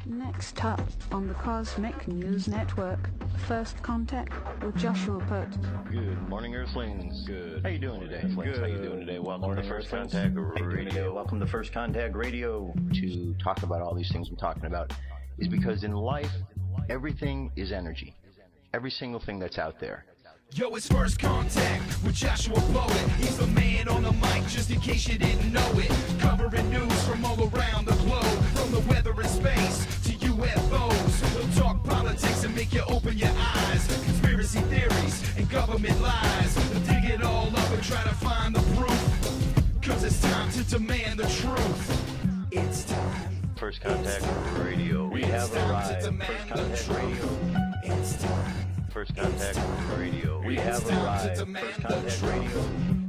Next up on the Cosmic News Network, First Contact with Joshua Pert. Good morning, Earthlings. Good. How you doing today? Good. How you doing today? Welcome to First Contact Radio. Welcome to First Contact Radio. To talk about all these things I'm talking about is because in life, everything is energy. Every single thing that's out there. Yo, it's First Contact with Joshua Poet. He's the man on the mic, just in case you didn't know it. Covering news from all around the globe, from the weather and space to UFOs. He'll talk politics and make you open your eyes. Conspiracy theories and government lies. He'll dig it all up and try to find the proof. Cause it's time to demand the truth. It's time. First Contact Radio. We have arrived. First Contact Radio. It's time. First Contact Radio. We have arrived. First Contact Radio.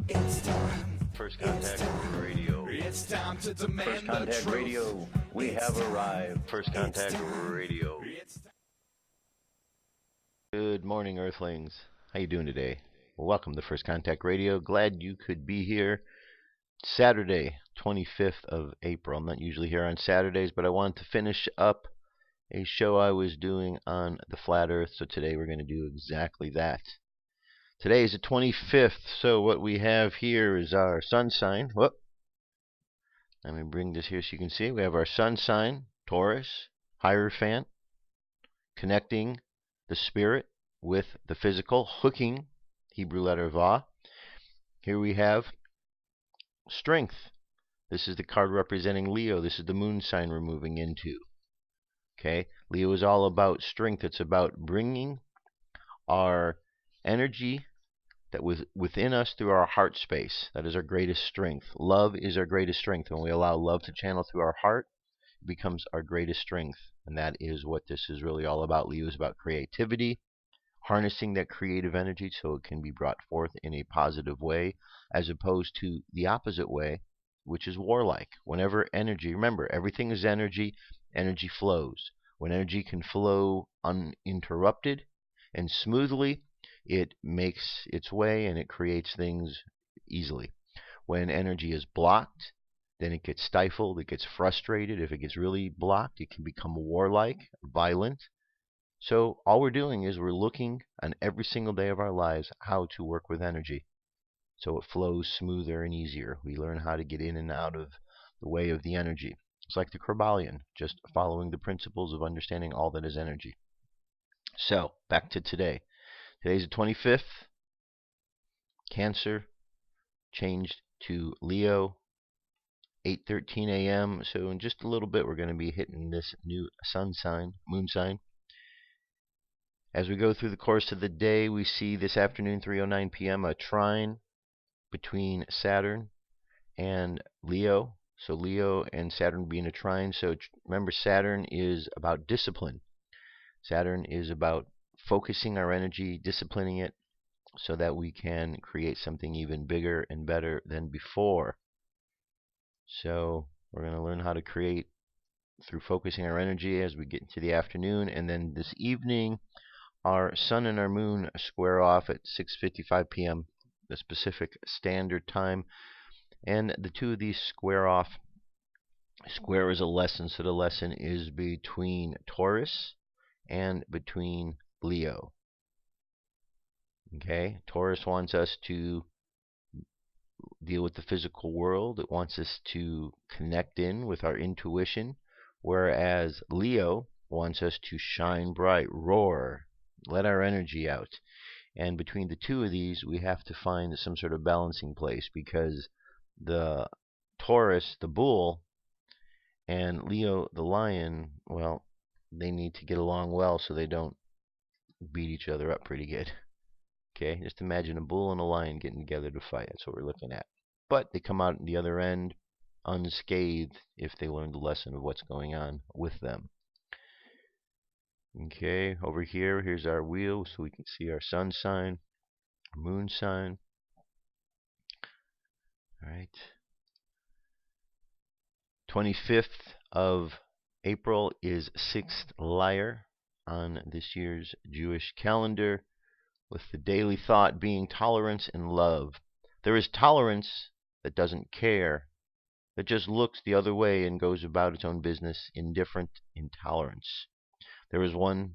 It's time. First Contact Radio. It's time to demand First Contact the truth. Radio. We have arrived. First Contact Radio. Good morning, Earthlings. How you doing today? Well, welcome to First Contact Radio. Glad you could be here. Saturday, 25th of April. I'm not usually here on Saturdays, but I wanted to finish up a show I was doing on the flat earth, so today we're going to do exactly that. Today is the 25th, so what we have here is our sun sign. Whoop. Let me bring this here so you can see. We have our sun sign, Taurus, Hierophant, connecting the spirit with the physical, hooking, Hebrew letter Vav. Here we have strength. This is the card representing Leo. This is the moon sign we're moving into. Okay, Leo is all about strength. It's about bringing our energy that was within us through our heart space. That is our greatest strength. Love is our greatest strength. When we allow love to channel through our heart, it becomes our greatest strength. And that is what this is really all about. Leo is about creativity, harnessing that creative energy so it can be brought forth in a positive way, as opposed to the opposite way, which is warlike. Whenever energy, remember, everything is energy. Energy flows. When energy can flow uninterrupted and smoothly, it makes its way and it creates things easily. When energy is blocked, then it gets stifled, it gets frustrated. If it gets really blocked, it can become warlike, violent. So all we're doing is we're looking on every single day of our lives how to work with energy so it flows smoother and easier. We learn how to get in and out of the way of the energy. It's like the Kabbalion, just following the principles of understanding all that is energy. So, back to today. Today's the 25th. Cancer changed to Leo, 8:13 a.m. So in just a little bit, we're going to be hitting this new sun sign, moon sign. As we go through the course of the day, we see this afternoon, 3:09 p.m., a trine between Saturn and Leo. So Leo and Saturn being a trine. So remember, Saturn is about discipline. Saturn is about focusing our energy, disciplining it, so that we can create something even bigger and better than before. So we're going to learn how to create through focusing our energy as we get into the afternoon. And then this evening, our sun and our moon square off at 6:55 p.m., the Pacific Standard Time. And the two of these square off. Square is a lesson, so the lesson is between Taurus and between Leo. Okay, Taurus wants us to deal with the physical world. It wants us to connect in with our intuition, whereas Leo wants us to shine bright, roar, let our energy out. And between the two of these, we have to find some sort of balancing place, because the Taurus, the bull, and Leo, the lion, well, they need to get along well so they don't beat each other up pretty good. Okay, just imagine a bull and a lion getting together to fight. That's what we're looking at. But they come out at the other end unscathed if they learn the lesson of what's going on with them. Okay, over here, here's our wheel so we can see our sun sign, our moon sign. All right. 25th of April is 6th Lyre on this year's Jewish calendar, with the daily thought being tolerance and love. There is tolerance that doesn't care that just looks the other way and goes about its own business, indifferent intolerance. There is one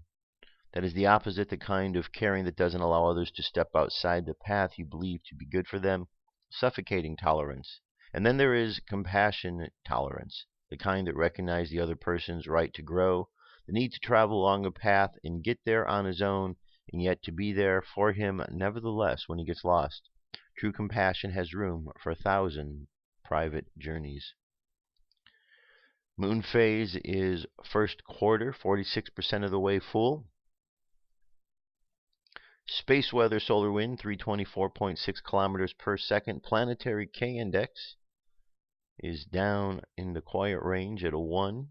that is the opposite, the kind of caring that doesn't allow others to step outside the path you believe to be good for them, suffocating tolerance. And then there is compassionate tolerance, the kind that recognizes the other person's right to grow, the need to travel along a path and get there on his own, and yet to be there for him nevertheless when he gets lost. True compassion has room for 1,000 private journeys. Moon phase is first quarter, 46% of the way full. Space weather, solar wind, 324.6 kilometers per second. Planetary K index is down in the quiet range at a 1.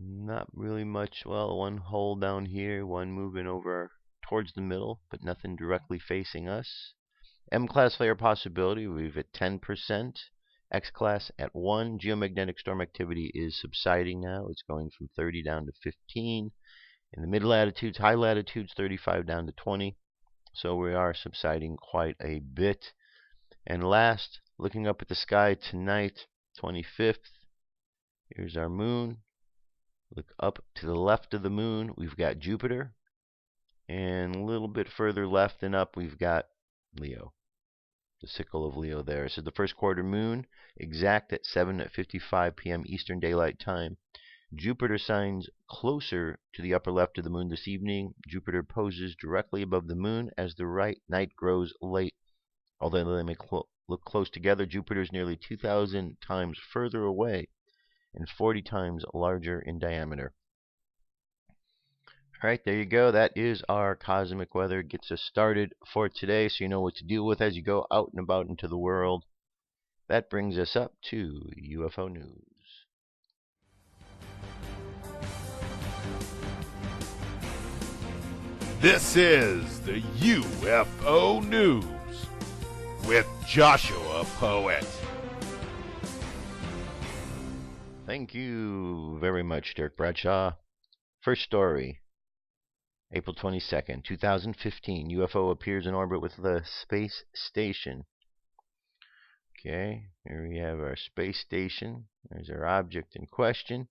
Not really much. Well, one hole down here, one moving over towards the middle, but nothing directly facing us. M-class flare possibility, we've at 10%. X-class at 1. Geomagnetic storm activity is subsiding now. It's going from 30 down to 15. In the mid-latitudes, high latitudes, 35 down to 20. So we are subsiding quite a bit. And last, looking up at the sky tonight, 25th, here's our moon. Look up to the left of the moon, we've got Jupiter. And a little bit further left and up, we've got Leo. The sickle of Leo there. This is the first quarter moon, exact at 7:55 p.m. Eastern Daylight Time. Jupiter signs closer to the upper left of the moon this evening. Jupiter poses directly above the moon as the night grows late. Although they may look close together, Jupiter is nearly 2,000 times further away and 40 times larger in diameter. All right, there you go. That is our cosmic weather. Gets us started for today, so you know what to deal with as you go out and about into the world. That brings us up to UFO news. This is the UFO News with Joshua Poet. Thank you very much, Derek Bradshaw. First story, April 22nd, 2015. UFO appears in orbit with the space station. Okay, here we have our space station. There's our object in question.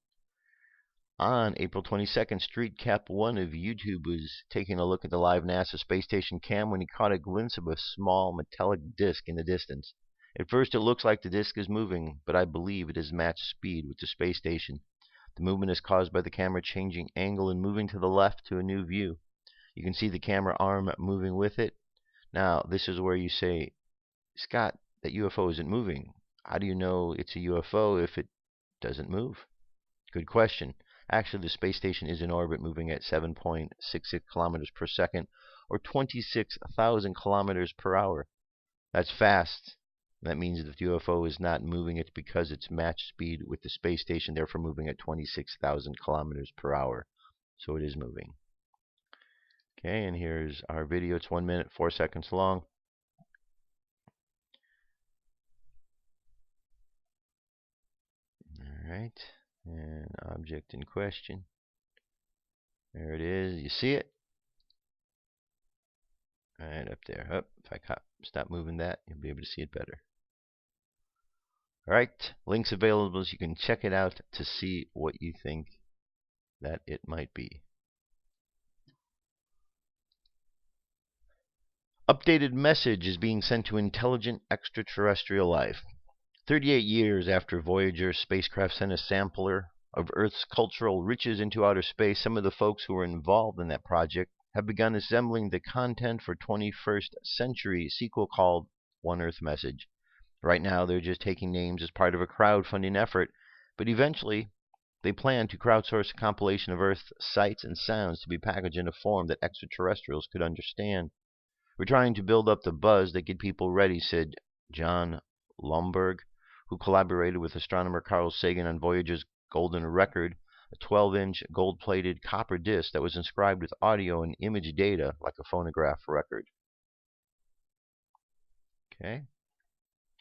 On April 22nd, Street Cap 1 of YouTube was taking a look at the live NASA space station cam when he caught a glimpse of a small metallic disc in the distance. At first it looks like the disc is moving, but I believe it is matched speed with the space station. The movement is caused by the camera changing angle and moving to the left to a new view. You can see the camera arm moving with it. Now, this is where you say, Scott, that UFO isn't moving. How do you know it's a UFO if it doesn't move? Good question. Actually, the space station is in orbit, moving at 7.66 kilometers per second, or 26,000 kilometers per hour. That's fast. That means that the UFO is not moving. It's because it's matched speed with the space station, therefore moving at 26,000 kilometers per hour. So it is moving. Okay, and here's our video. It's 1 minute, 4 seconds long. All right. And object in question. There it is. You see it? Right up there. Up. If I stop moving that, you'll be able to see it better. Alright. Links available so you can check it out to see what you think that it might be. Updated message is being sent to intelligent extraterrestrial life. 38 years after Voyager spacecraft sent a sampler of Earth's cultural riches into outer space, some of the folks who were involved in that project have begun assembling the content for 21st century sequel called One Earth Message. Right now, they're just taking names as part of a crowdfunding effort, but eventually they plan to crowdsource a compilation of Earth's sights and sounds to be packaged in a form that extraterrestrials could understand. We're trying to build up the buzz that get people ready, said John Lomberg, who collaborated with astronomer Carl Sagan on Voyager's Golden Record, a 12-inch gold-plated copper disc that was inscribed with audio and image data like a phonograph record. Okay.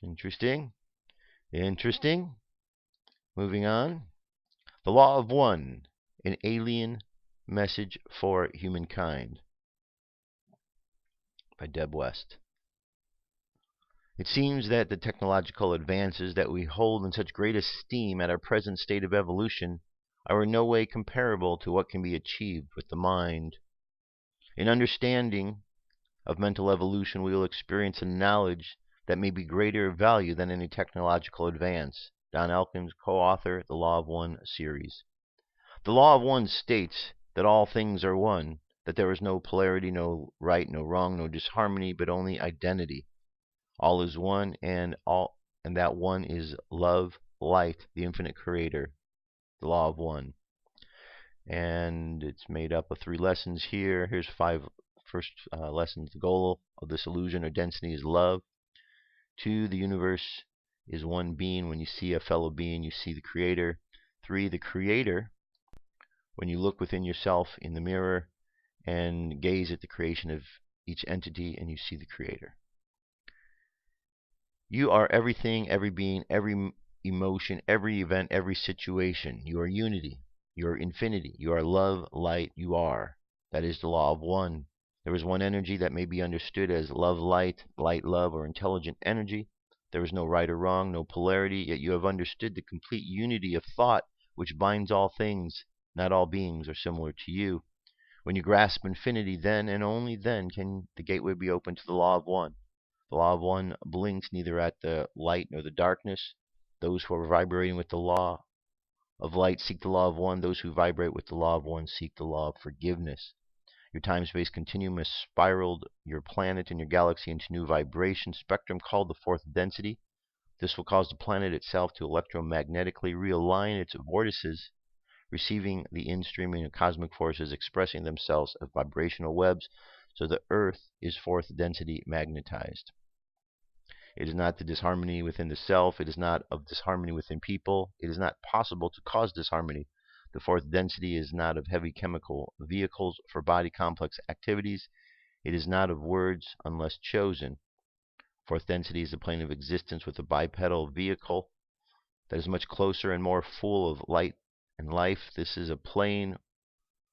Interesting. Interesting. Moving on. The Law of One, an alien message for humankind by Deb West. It seems that the technological advances that we hold in such great esteem at our present state of evolution are in no way comparable to what can be achieved with the mind. In understanding of mental evolution, we will experience a knowledge that may be greater value than any technological advance. Don Elkins, co-author, The Law of One series. The Law of One states that all things are one, that there is no polarity, no right, no wrong, no disharmony, but only identity. All is one, and that one is love, light, the infinite creator. The Law of One. And it's made up of 3 lessons here. Here's 5 first lessons. The goal of this illusion or density is love. 2, the universe is one being. When you see a fellow being, you see the creator. 3, the creator. When you look within yourself in the mirror and gaze at the creation of each entity, and you see the creator. You are everything, every being, every emotion, every event, every situation. You are unity. You are infinity. You are love, light. You are. That is the Law of One. There is one energy that may be understood as love, light, light, love, or intelligent energy. There is no right or wrong, no polarity, yet you have understood the complete unity of thought which binds all things. Not all beings are similar to you. When you grasp infinity, then and only then can the gateway be opened to the Law of One. The Law of One blinks neither at the light nor the darkness. Those who are vibrating with the Law of Light seek the Law of One. Those who vibrate with the Law of One seek the Law of Forgiveness. Your time-space continuum has spiraled your planet and your galaxy into new vibration spectrum called the 4th density. This will cause the planet itself to electromagnetically realign its vortices, receiving the in-streaming of cosmic forces expressing themselves as vibrational webs, so the Earth is 4th density magnetized. It is not the disharmony within the self. It is not of disharmony within people. It is not possible to cause disharmony. The 4th density is not of heavy chemical vehicles for body complex activities. It is not of words unless chosen. 4th density is the plane of existence with a bipedal vehicle that is much closer and more full of light and life. This is a plane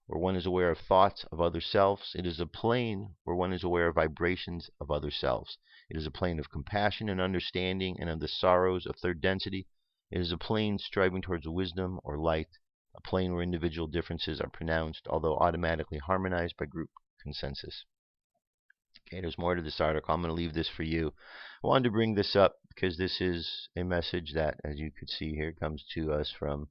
where one is aware of thoughts of other selves. It is a plane where one is aware of vibrations of other selves. It is a plane of compassion and understanding and of the sorrows of 3rd density. It is a plane striving towards wisdom or light, a plane where individual differences are pronounced, although automatically harmonized by group consensus. Okay, there's more to this article. I'm going to leave this for you. I wanted to bring this up because this is a message that, as you could see here, comes to us from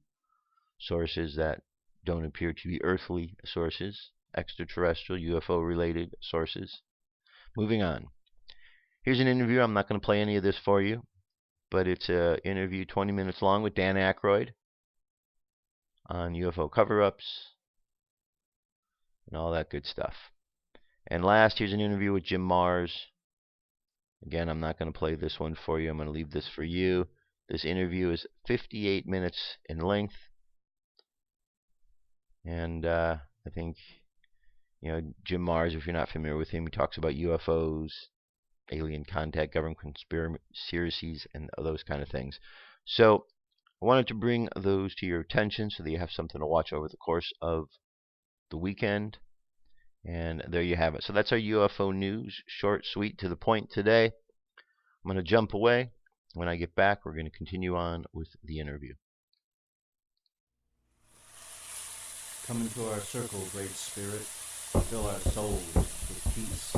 sources that don't appear to be earthly sources, extraterrestrial, UFO-related sources. Moving on. Here's an interview. I'm not going to play any of this for you, but it's an interview 20 minutes long with Dan Aykroyd on UFO cover-ups and all that good stuff. And last, here's an interview with Jim Marrs. Again, I'm not going to play this one for you. I'm going to leave this for you. This interview is 58 minutes in length. And I think, Jim Marrs, if you're not familiar with him, he talks about UFOs, alien contact, government conspiracies, and those kind of things. So I wanted to bring those to your attention so that you have something to watch over the course of the weekend. And there you have it. So that's our UFO news. Short, sweet, to the point today. I'm going to jump away. When I get back, we're going to continue on with the interview. Come into our circle, Great Spirit. Fill our souls with peace.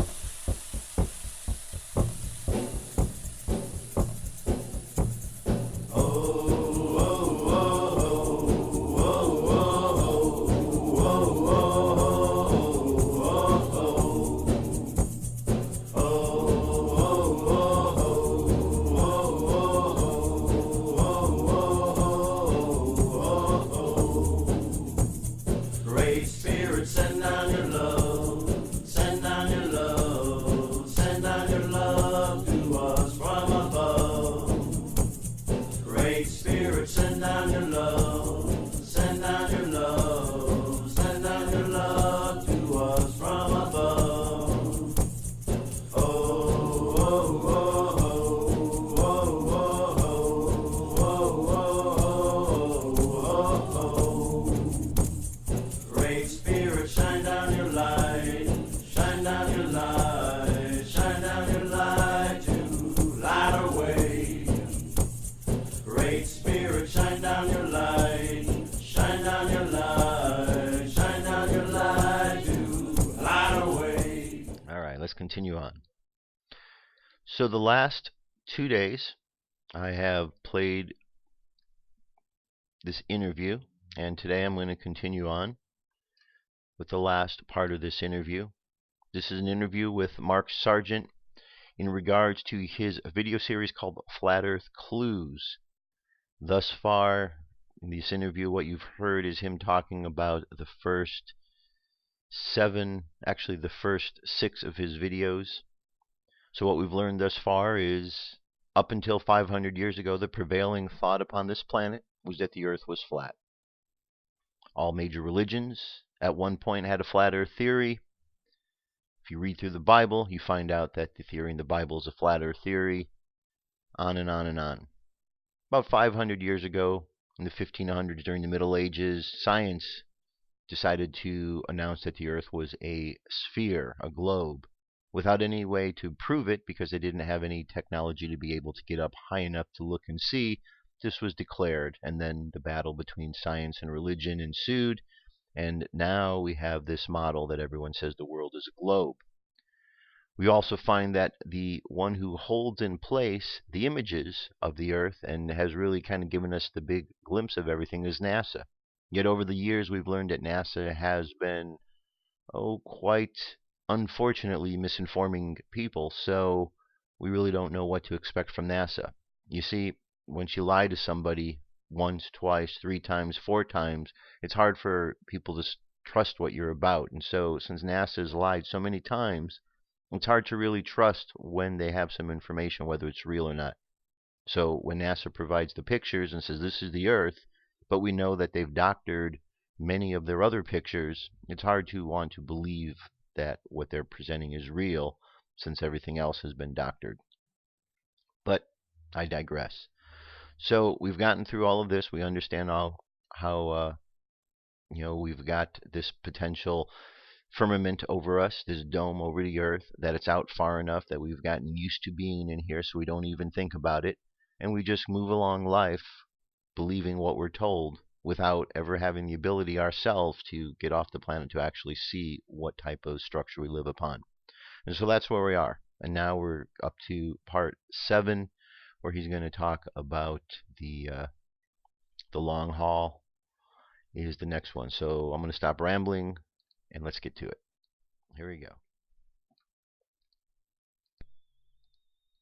Shine down your light to light Great Spirit, shine down your light, shine down your light, shine down your light to light away. All right, let's continue on. So the last 2 days, I have played this interview, and today I'm going to continue on with the last part of this interview. This is an interview with Mark Sargent in regards to his video series called Flat Earth Clues. Thus far in this interview, what you've heard is him talking about the first 6 of his videos. So what we've learned thus far is, up until 500 years ago, the prevailing thought upon this planet was that the Earth was flat. All major religions at one point had a flat Earth theory. If you read through the Bible, you find out that the theory in the Bible is a flat Earth theory, on and on and on. About 500 years ago, in the 1500s, during the Middle Ages, science decided to announce that the Earth was a sphere, a globe, without any way to prove it because they didn't have any technology to be able to get up high enough to look and see. This was declared, and then the battle between science and religion ensued, and now we have this model that everyone says the world is a globe. We also find that the one who holds in place the images of the Earth and has really kind of given us the big glimpse of everything is NASA. Yet over the years we've learned that NASA has been, quite unfortunately misinforming people, so we really don't know what to expect from NASA. You see, once you lie to somebody once, twice, 3 times, 4 times, it's hard for people to trust what you're about. And so since NASA has lied so many times, it's hard to really trust when they have some information, whether it's real or not. So when NASA provides the pictures and says this is the Earth, but we know that they've doctored many of their other pictures, it's hard to want to believe that what they're presenting is real, since everything else has been doctored. But I digress. So we've gotten through all of this. We understand how we've got this potential firmament over us, this dome over the Earth, that it's out far enough that we've gotten used to being in here, so we don't even think about it, and we just move along life believing what we're told without ever having the ability ourselves to get off the planet to actually see what type of structure we live upon. And so that's where we are. And now we're up to part 7, where he's going to talk about the long haul is the next one. So I'm going to stop rambling and let's get to it. Here we go.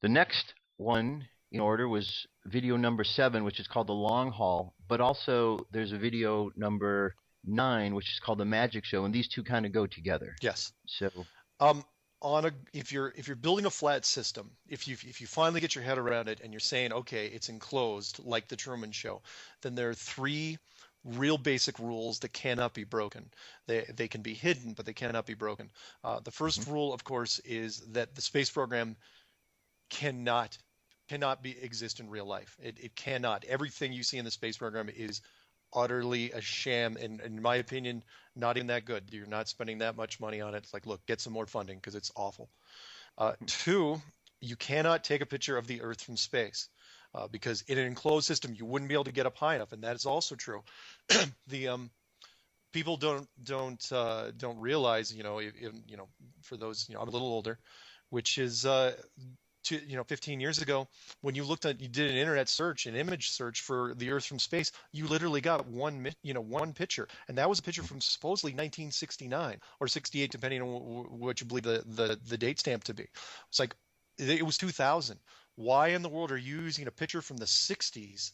The next one in order was video number 7, which is called the long haul, but also there's a video number 9, which is called the magic show, and these two kind of go together. Yes. So if you're building a flat system, if you finally get your head around it and you're saying, okay, it's enclosed like the Truman Show, then there are 3 real basic rules that cannot be broken. They can be hidden, but they cannot be broken. The first rule, of course, is that the space program cannot exist in real life. It cannot. Everything you see in the space program is utterly a sham, and in my opinion, not even that good. You're not spending that much money on it. It's like, look, get some more funding because it's awful. 2, you cannot take a picture of the Earth from space. Because in an enclosed system, you wouldn't be able to get up high enough, and that is also true. The people don't realize, for those, I'm a little older, which is 15 years ago, when you did an internet search, an image search for the Earth from space, you literally got one picture, and that was a picture from supposedly 1969 or 68, depending on what you believe the date stamp to be. It's like it was 2000. Why in the world are you using a picture from the 60s,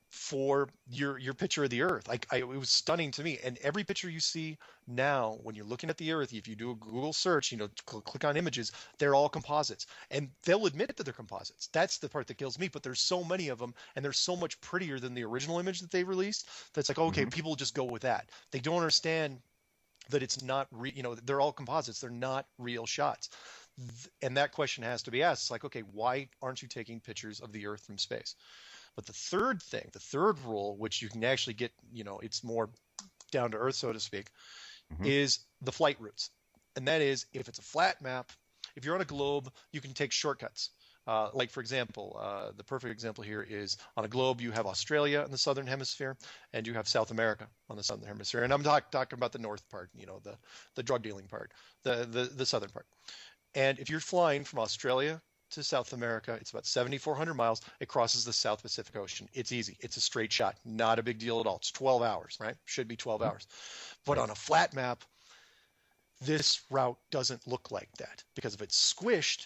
for your picture of the Earth? It was stunning to me. And every picture you see now, when you're looking at the Earth, if you do a Google search, click on images, they're all composites. And they'll admit that they're composites. That's the part that kills me. But there's so many of them, and they're so much prettier than the original image that they released, that's like, okay, people just go with that. They don't understand that it's not they're all composites. They're not real shots. And that question has to be asked. It's like, okay, why aren't you taking pictures of the Earth from space? But the third rule, which you can actually get, it's more down to earth, so to speak, is the flight routes. And that is, if it's a flat map, if you're on a globe, you can take shortcuts. Like, for example, the perfect example here is on a globe, you have Australia in the southern hemisphere, and you have South America on the southern hemisphere. And I'm talking about the north part, the drug dealing part, the southern part. And if you're flying from Australia to South America, it's about 7,400 miles. It crosses the South Pacific Ocean. It's easy. It's a straight shot. Not a big deal at all. It's 12 hours, right? Should be 12 hours. But on a flat map, this route doesn't look like that, because if it's squished,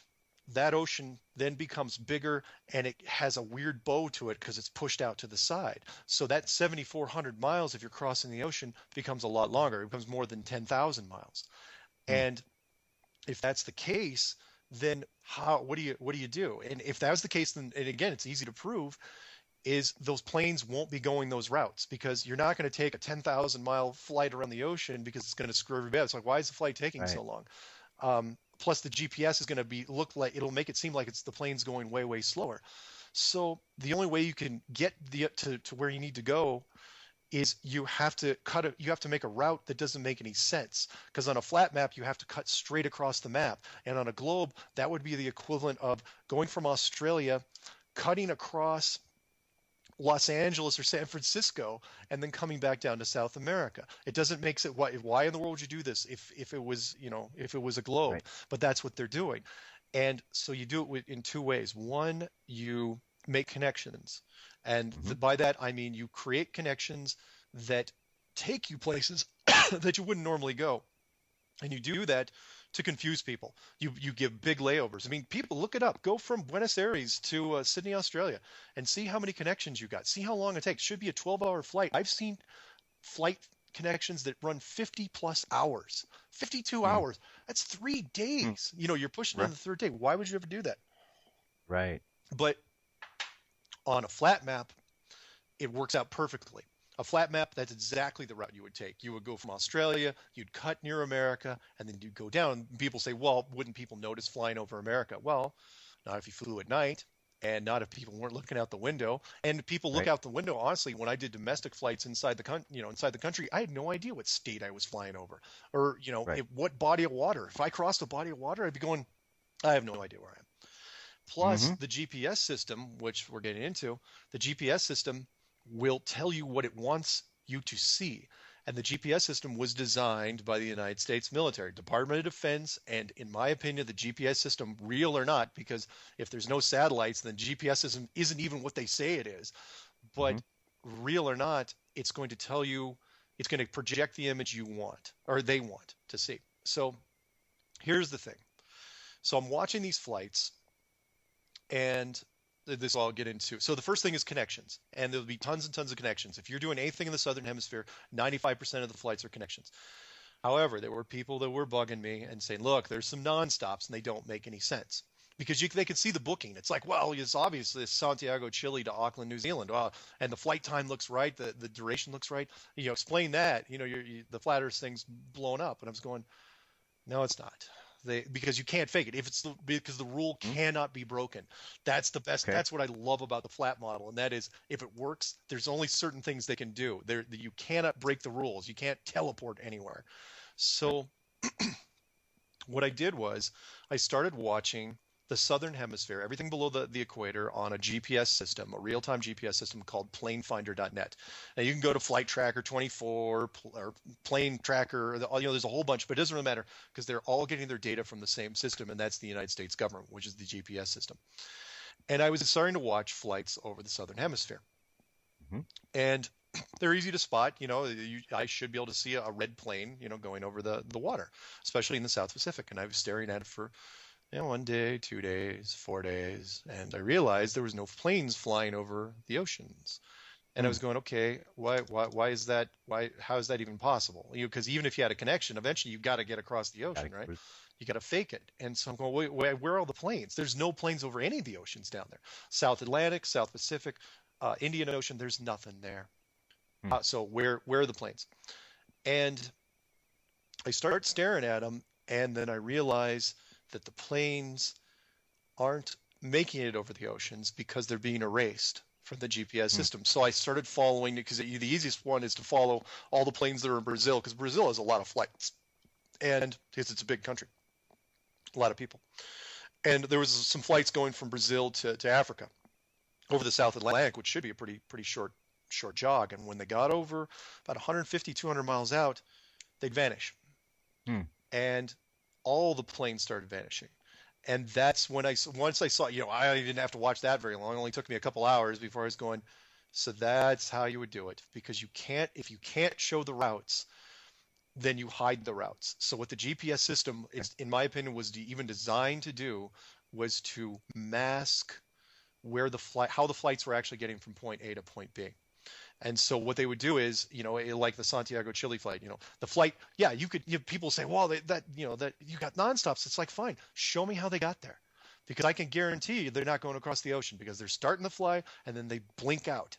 that ocean then becomes bigger, and it has a weird bow to it because it's pushed out to the side. So that 7,400 miles, if you're crossing the ocean, becomes a lot longer. It becomes more than 10,000 miles. And if that's the case, then what do you do? And if that was the case, then, and again, it's easy to prove, is those planes won't be going those routes, because you're not going to take a 10,000 mile flight around the ocean, because it's going to screw everybody up. It's like, why is the flight taking so long? Plus the GPS is going to it'll make it seem like it's the plane's going way, way slower. So the only way you can get to where you need to go is you have to make a route that doesn't make any sense, because on a flat map you have to cut straight across the map, and on a globe that would be the equivalent of going from Australia, cutting across Los Angeles or San Francisco, and then coming back down to South America. It doesn't make sense. Why in the world would you do this if it was a globe? Right. But that's what they're doing. And so you do it in two ways. One, you make connections. And by that, I mean you create connections that take you places that you wouldn't normally go. And you do that to confuse people. You give big layovers. I mean, people, look it up. Go from Buenos Aires to Sydney, Australia, and see how many connections you got. See how long it takes. Should be a 12-hour flight. I've seen flight connections that run 50 plus hours, 52 hours. That's 3 days. You're pushing on the third day. Why would you ever do that? Right. But on a flat map, it works out perfectly. A flat map, that's exactly the route you would take. You would go from Australia, you'd cut near America, and then you'd go down. People say, well, wouldn't people notice flying over America? Well, not if you flew at night, and not if people weren't looking out the window. And people look out the window. Honestly, when I did domestic flights inside the country, I had no idea what state I was flying over, or what body of water. If I crossed a body of water, I'd be going, I have no idea where I am. Plus, the GPS system, which we're getting into, the GPS system will tell you what it wants you to see. And the GPS system was designed by the United States military, Department of Defense, and in my opinion, the GPS system, real or not, because if there's no satellites, then GPS system isn't even what they say it is. But real or not, it's going to tell you, it's going to project the image you want, or they want to see. So here's the thing. So I'm watching these flights, and this I'll get into. So the first thing is connections, and there'll be tons and tons of connections. If you're doing anything in the Southern Hemisphere, 95% of the flights are connections. However, there were people that were bugging me and saying, look, there's some nonstops and they don't make any sense. Because they could see the booking. It's like, well, it's obviously Santiago, Chile to Auckland, New Zealand. And the flight time looks right. The duration looks right. Explain that. The flat earth thing's blown up. And I was going, no, it's not. Because you can't fake it. Because the rule cannot be broken. That's the best. Okay. That's what I love about the flat model, and that is, if it works, there's only certain things they can do. You cannot break the rules. You can't teleport anywhere. So what I did was I started watching the Southern Hemisphere, everything below the equator, on a GPS system, a real-time GPS system called planefinder.net. Now you can go to Flight Tracker 24 or Plane Tracker, there's a whole bunch, but it doesn't really matter because they're all getting their data from the same system, and that's the United States government, which is the GPS system. And I was starting to watch flights over the Southern Hemisphere. And they're easy to spot. I should be able to see a red plane, going over the water, especially in the South Pacific. And I was staring at it for 1 day, 2 days, 4 days, and I realized there was no planes flying over the oceans. And I was going, okay, why is that? How is that even possible? Because even if you had a connection, eventually you've got to get across the ocean, right? You got to fake it. And so I'm going, wait, where are all the planes? There's no planes over any of the oceans down there. South Atlantic, South Pacific, Indian Ocean, there's nothing there. So where are the planes? And I start staring at them, and then I realize that the planes aren't making it over the oceans because they're being erased from the GPS system. So I started following, because the easiest one is to follow all the planes that are in Brazil, because Brazil has a lot of flights, and because it's a big country, a lot of people. And there was some flights going from Brazil to Africa over the South Atlantic, which should be a pretty short jog. And when they got over about 150, 200 miles out, they'd vanish. And all the planes started vanishing. And that's when once I saw, I didn't have to watch that very long. It only took me a couple hours before I was going, so that's how you would do it. Because if you can't show the routes, then you hide the routes. So what the GPS system is, in my opinion, was even designed to do was to mask how the flights were actually getting from point A to point B. And so what they would do is, like the Santiago Chile flight, the flight, yeah, people say, well, that you got nonstops. It's like, fine, show me how they got there, because I can guarantee you they're not going across the ocean, because they're starting to fly and then they blink out.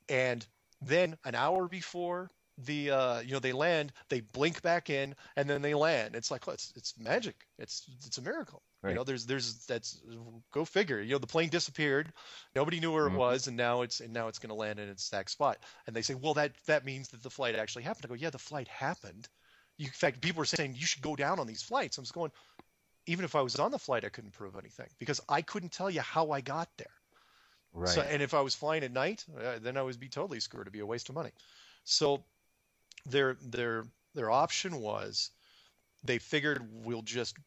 And then an hour before they land, they blink back in and then they land. It's like, it's magic. It's a miracle. Right. That's go figure. The plane disappeared, nobody knew where it was, and now it's going to land in its exact spot. And they say, well, that means that the flight actually happened. I go, yeah, the flight happened. In fact, people are saying you should go down on these flights. I'm just going, even if I was on the flight, I couldn't prove anything, because I couldn't tell you how I got there. Right. So, and if I was flying at night, then I would be totally screwed. It'd be a waste of money. So their option was, they figured, we'll just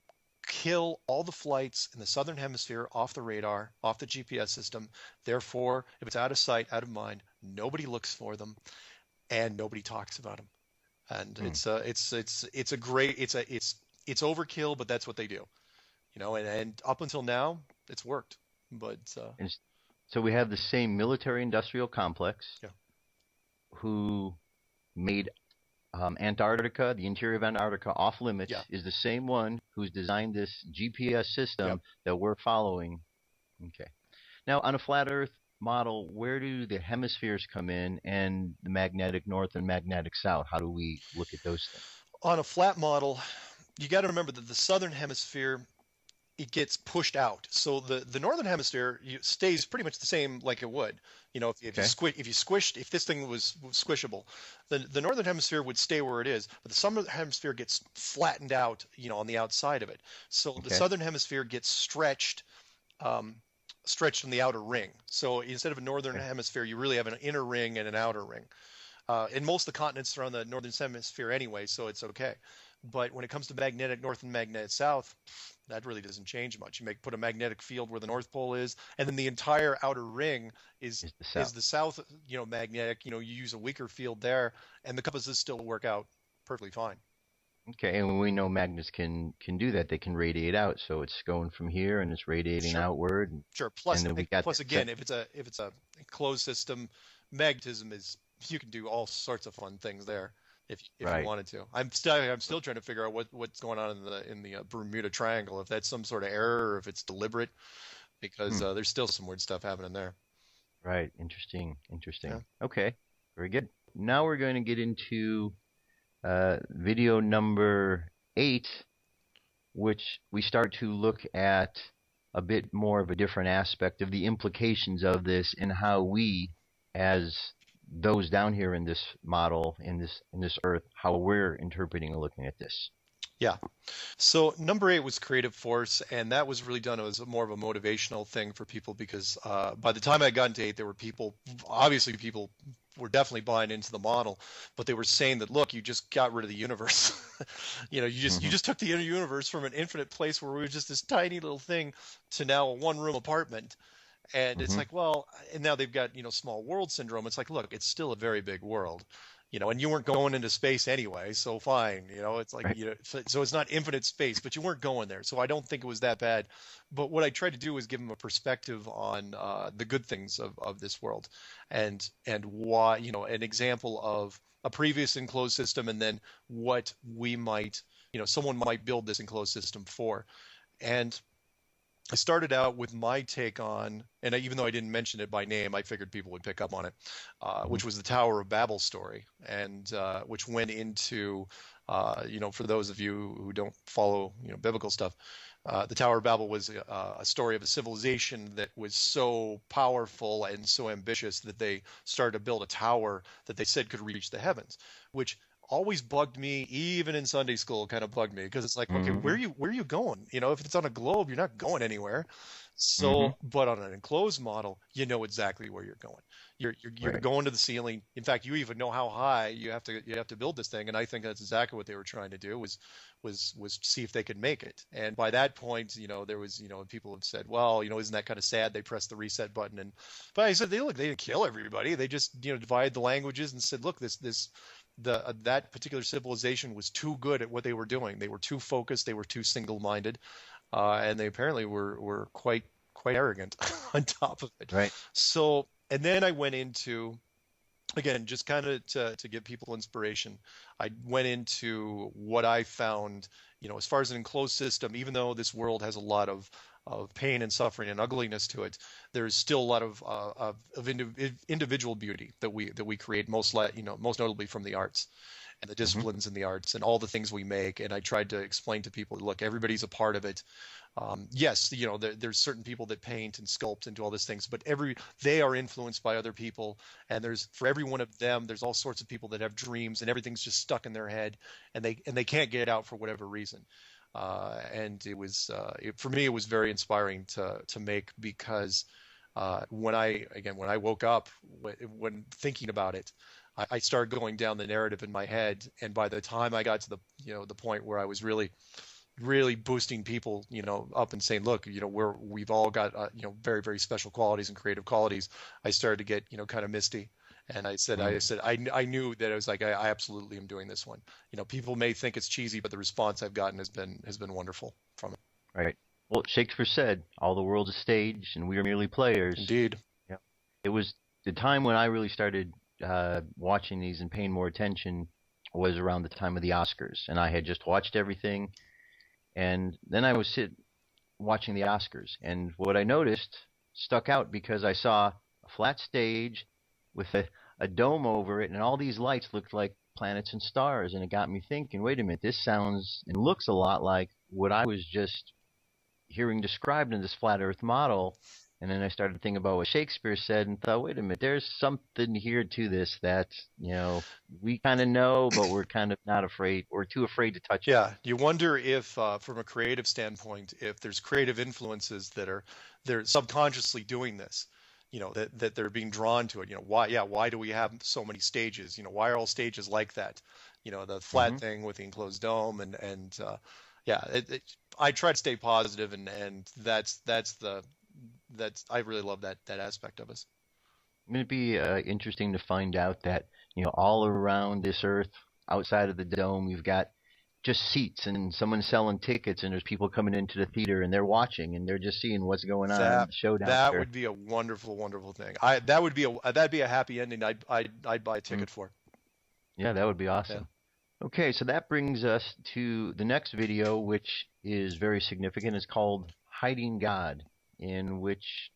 kill all the flights in the southern hemisphere off the radar, off the GPS system. Therefore, if it's out of sight, out of mind, nobody looks for them, and nobody talks about them. And it's overkill, but that's what they do, And up until now, it's worked. But so we have the same military-industrial complex, yeah, who made Antarctica, the interior of Antarctica, off limits, yeah, is the same one who's designed this GPS system that we're following. Okay. Now, on a flat Earth model, where do the hemispheres come in, and the magnetic north and magnetic south? How do we look at those things? On a flat model, you got to remember that the southern hemisphere, it gets pushed out. So the northern hemisphere stays pretty much the same like it would. If this thing was squishable, the northern hemisphere would stay where it is, but the southern hemisphere gets flattened out, on the outside of it. So the southern hemisphere gets stretched in the outer ring. So instead of a northern hemisphere, you really have an inner ring and an outer ring. And most of the continents are on the northern hemisphere anyway, so it's okay. But when it comes to magnetic north and magnetic south, that really doesn't change much. You put a magnetic field where the North Pole is, and then the entire outer ring is the south, magnetic. You use a weaker field there, and the compasses still work out perfectly fine. Okay, and we know magnets can do that. They can radiate out, so it's going from here and it's radiating outward. Sure. Plus again, if it's a closed system, magnetism is, you can do all sorts of fun things there. If you wanted to. I'm still trying to figure out what's going on in the Bermuda Triangle, if that's some sort of error or if it's deliberate, because there's still some weird stuff happening there. Right. Interesting. Yeah. Okay. Very good. Now we're going to get into video number 8, which we start to look at a bit more of a different aspect of the implications of this, and how we, as those down here in this model, in this Earth, how we're interpreting and looking at this. Yeah. So number 8 was creative force, and that was really done as more of a motivational thing for people, because by the time I got into 8, there were people were definitely buying into the model, but they were saying that, look, you just got rid of the universe. You just took the inner universe from an infinite place where we were just this tiny little thing to now a one-room apartment. And it's like, well, and now they've got, small world syndrome. It's like, look, it's still a very big world, and you weren't going into space anyway. So fine, it's like, so it's not infinite space, but you weren't going there. So I don't think it was that bad. But what I tried to do was give them a perspective on the good things of this world, and why, an example of a previous enclosed system, and then what we might, someone might build this enclosed system for. And I started out with my take on, and even though I didn't mention it by name, I figured people would pick up on it, which was the Tower of Babel story, and which went into, for those of you who don't follow, biblical stuff, the Tower of Babel was a story of a civilization that was so powerful and so ambitious that they started to build a tower that they said could reach the heavens, which always bugged me, even in Sunday school, kind of bugged me because it's like, okay, Mm-hmm. where are you going? You know, if it's on a globe, you're not going anywhere. Mm-hmm. So, but on an enclosed model, you know exactly where you're going. You're Right. going to the ceiling. In fact, you even know how high you have to build this thing. And I think that's exactly what they were trying to do was see if they could make it. And by that point, you know, there was, you know, people have said, well, you know, isn't that kind of sad? They pressed the reset button. And but I said, they didn't kill everybody. They just, you know, divided the languages and said, look, that particular civilization was too good at what they were doing. They were too focused. They were too single-minded, and they apparently were quite arrogant on top of it. Right. So, and then I went into, again, just kind of to give people inspiration. I went into what I found, you know, as far as an enclosed system. Even though this world has a lot of pain and suffering and ugliness to it, there's still a lot of individual beauty that we create, most notably from the arts and the Mm-hmm. disciplines in the arts and all the things we make. And I tried to explain to people, look, everybody's a part of it. Yes, you know, there's certain people that paint and sculpt and do all these things, but they are influenced by other people, and for every one of them, there's all sorts of people that have dreams, and everything's just stuck in their head, and they can't get it out for whatever reason. And it was for me, it was very inspiring to make, because when I woke up, when thinking about it, I started going down the narrative in my head, and by the time I got to the point where I was really boosting people, you know, up and saying, look, you know, we've all got, you know, very, very special qualities and creative qualities, I started to get, you know, kind of misty. And I knew that I was like, I absolutely am doing this one. You know, people may think it's cheesy, but the response I've gotten has been wonderful from it. Right. Well, Shakespeare said, "All the world's a stage, and we are merely players." Indeed. Yeah. It was the time when I really started watching these and paying more attention was around the time of the Oscars, and I had just watched everything, and then I was watching the Oscars, and what I noticed stuck out because I saw a flat stage with a dome over it, and all these lights looked like planets and stars, and it got me thinking, wait a minute, this sounds and looks a lot like what I was just hearing described in this flat Earth model. And then I started thinking about what Shakespeare said and thought, wait a minute, there's something here to this that, you know, we kind of know, but we're kind of not afraid, or too afraid to touch it. Yeah, you wonder if, from a creative standpoint, if there's creative influences they're subconsciously doing this, you know, that they're being drawn to it. You know, why do we have so many stages? You know, why are all stages like that? You know, the flat thing with the enclosed dome, and I try to stay positive, and that's I really love that aspect of us. It'd be interesting to find out that, you know, all around this Earth, outside of the dome, you've got just seats and someone selling tickets, and there's people coming into the theater and they're watching and they're just seeing what's going on in the showdown. That would be a wonderful, wonderful thing. That'd be a happy ending. I'd buy a ticket for. Yeah, that would be awesome. Yeah. Okay, so that brings us to the next video, which is very significant. It's called Hiding God, in which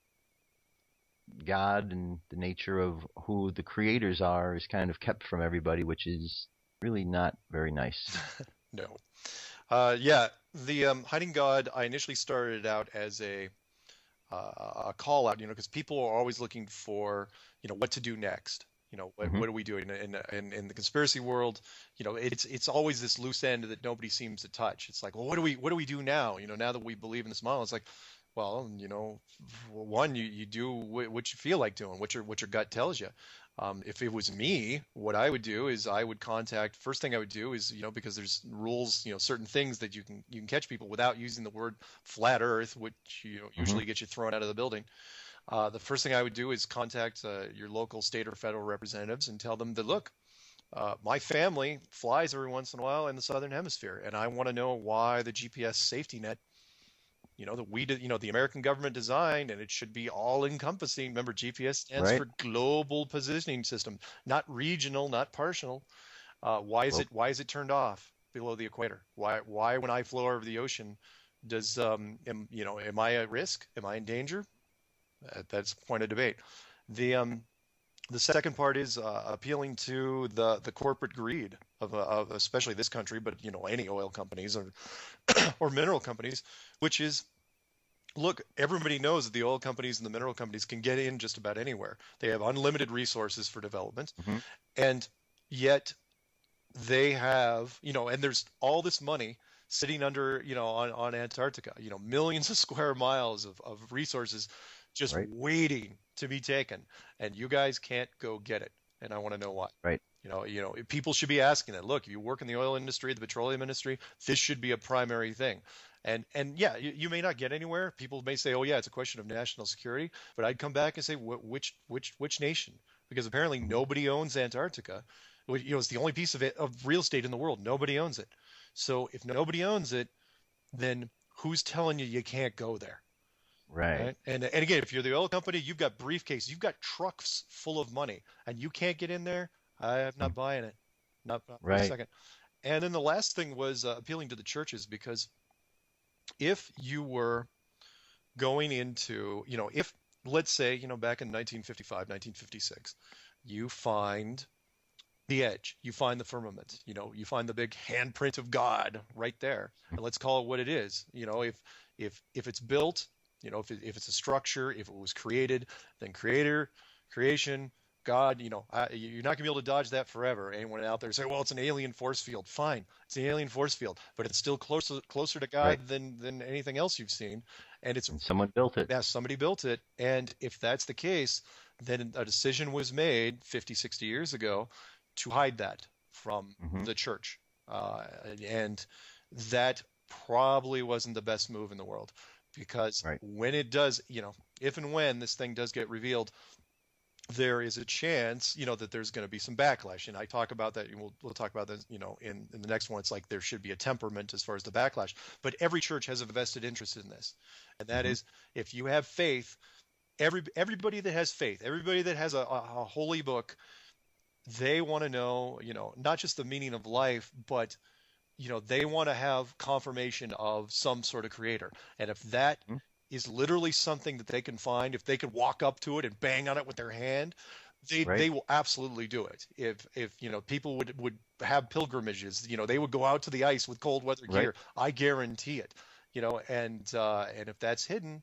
God and the nature of who the creators are is kind of kept from everybody, which is really not very nice. No. The Hiding God, I initially started out as a call out, you know, because people are always looking for, you know, what to do next. You know, what are we doing in the conspiracy world? You know, it's always this loose end that nobody seems to touch. It's like, well, what do we do now? You know, now that we believe in this model, it's like, well, you know, one, you do what you feel like doing, what your gut tells you. If it was me, what I would do is first thing I would do is, you know, because there's rules, you know, certain things that you can catch people without using the word flat Earth, which, you know, usually gets you thrown out of the building. The first thing I would do is contact your local state or federal representatives and tell them that, look, my family flies every once in a while in the Southern Hemisphere, and I want to know why the GPS safety net, you know, the American government designed, and it should be all encompassing. Remember, GPS stands for Global Positioning System, not regional, not partial. Why is it turned off below the equator? Why when I flow over the ocean does am I at risk? Am I in danger? That's a point of debate. The second part is appealing to the corporate greed of especially this country, but, you know, any oil companies or mineral companies, which is, look, everybody knows that the oil companies and the mineral companies can get in just about anywhere. They have unlimited resources for development, and yet they have, and there's all this money sitting under, on Antarctica, millions of square miles of resources just Right. waiting to be taken, and you guys can't go get it. And I want to know why. Right. People should be asking that. Look, you work in the oil industry, the petroleum industry, this should be a primary thing. And yeah, you may not get anywhere. People may say, oh yeah, it's a question of national security, but I'd come back and say, which nation? Because apparently nobody owns Antarctica. It's the only piece of real estate in the world. Nobody owns it. So if nobody owns it, then who's telling you can't go there? Right. And again, if you're the oil company, you've got briefcases, you've got trucks full of money, and you can't get in there. I'm not buying it, not for a Right. second. And then the last thing was appealing to the churches, because if you were going into, if let's say, back in 1955, 1956, you find the edge, you find the firmament, you find the big handprint of God right there, and let's call it what it is. If it's built, if it's a structure, if it was created, then creator, creation, God, you're not gonna be able to dodge that forever. Anyone out there say, well, it's an alien force field. Fine, it's an alien force field, but it's still closer to God Right. than anything else you've seen. And And someone built it. yeah, somebody built it. And if that's the case, then a decision was made 50, 60 years ago to hide that from Mhm. the church. And that probably wasn't the best move in the world, because Right. when it does, if and when this thing does get revealed, there is a chance, that there's going to be some backlash. And I talk about that, and we'll talk about this, in the next one. It's like there should be a temperament as far as the backlash. But every church has a vested interest in this. And that Mhm. is, if you have faith, everybody that has faith, everybody that has a holy book, they want to know, not just the meaning of life, but they want to have confirmation of some sort of creator. And if that Mhm. is literally something that they can find, if they could walk up to it and bang on it with their hand, they Right. will absolutely do it. If people would have pilgrimages, they would go out to the ice with cold weather Right. gear. I guarantee it. And if that's hidden,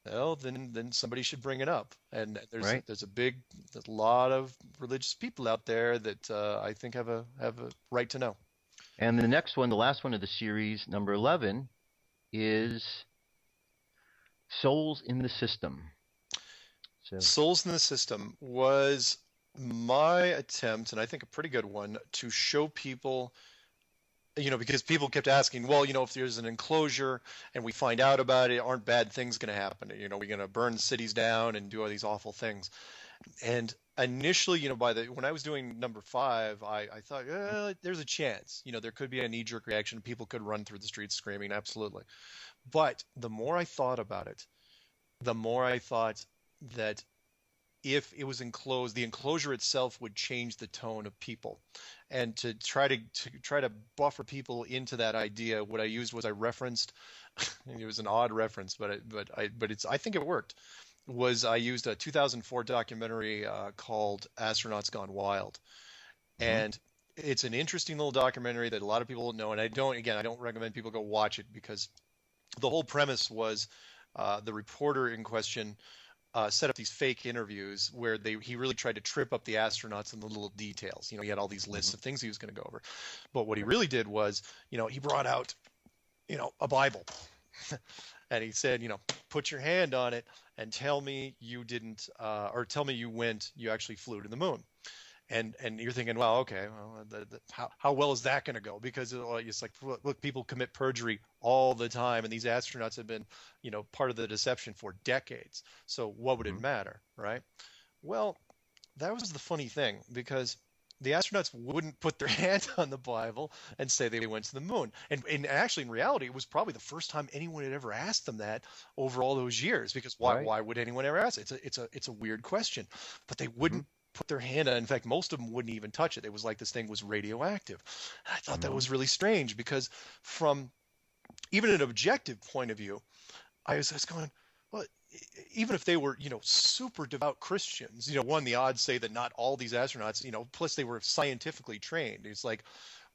well, then somebody should bring it up. And Right. there's a lot of religious people out there that I think have a right to know. And the next one, the last one of the series, number 11, is Souls in the System. So, Souls in the System was my attempt, and I think a pretty good one, to show people, because people kept asking, well, if there's an enclosure and we find out about it, aren't bad things going to happen? We're going to burn cities down and do all these awful things. And initially, when I was doing number 5, I thought, there's a chance, there could be a knee-jerk reaction. People could run through the streets screaming, absolutely. But the more I thought about it, the more I thought that if it was enclosed, the enclosure itself would change the tone of people. And to try to buffer people into that idea, what I used was I referenced, and it was an odd reference, but I think it worked. Was I used a 2004 documentary called Astronauts Gone Wild, and it's an interesting little documentary that a lot of people don't know, and I don't recommend people go watch it, because the whole premise was the reporter in question set up these fake interviews where he really tried to trip up the astronauts in the little details. He had all these lists of things he was going to go over, but what he really did was, he brought out, a Bible, and he said, put your hand on it and tell me you didn't, or tell me you actually flew to the moon. And you're thinking, well, okay, well, how well is that going to go? Because it's like, look, people commit perjury all the time, and these astronauts have been, part of the deception for decades. So what would it matter, right? Well, that was the funny thing, because the astronauts wouldn't put their hand on the Bible and say they went to the moon. And actually, in reality, it was probably the first time anyone had ever asked them that over all those years. Because why would anyone ever ask it? It's a weird question, but they wouldn't put their hand on it. In fact, most of them wouldn't even touch it. It was like this thing was radioactive. And I thought that was really strange, because from even an objective point of view, I was going, well, even if they were, super devout Christians, one, the odds say that not all these astronauts, plus they were scientifically trained. It's like,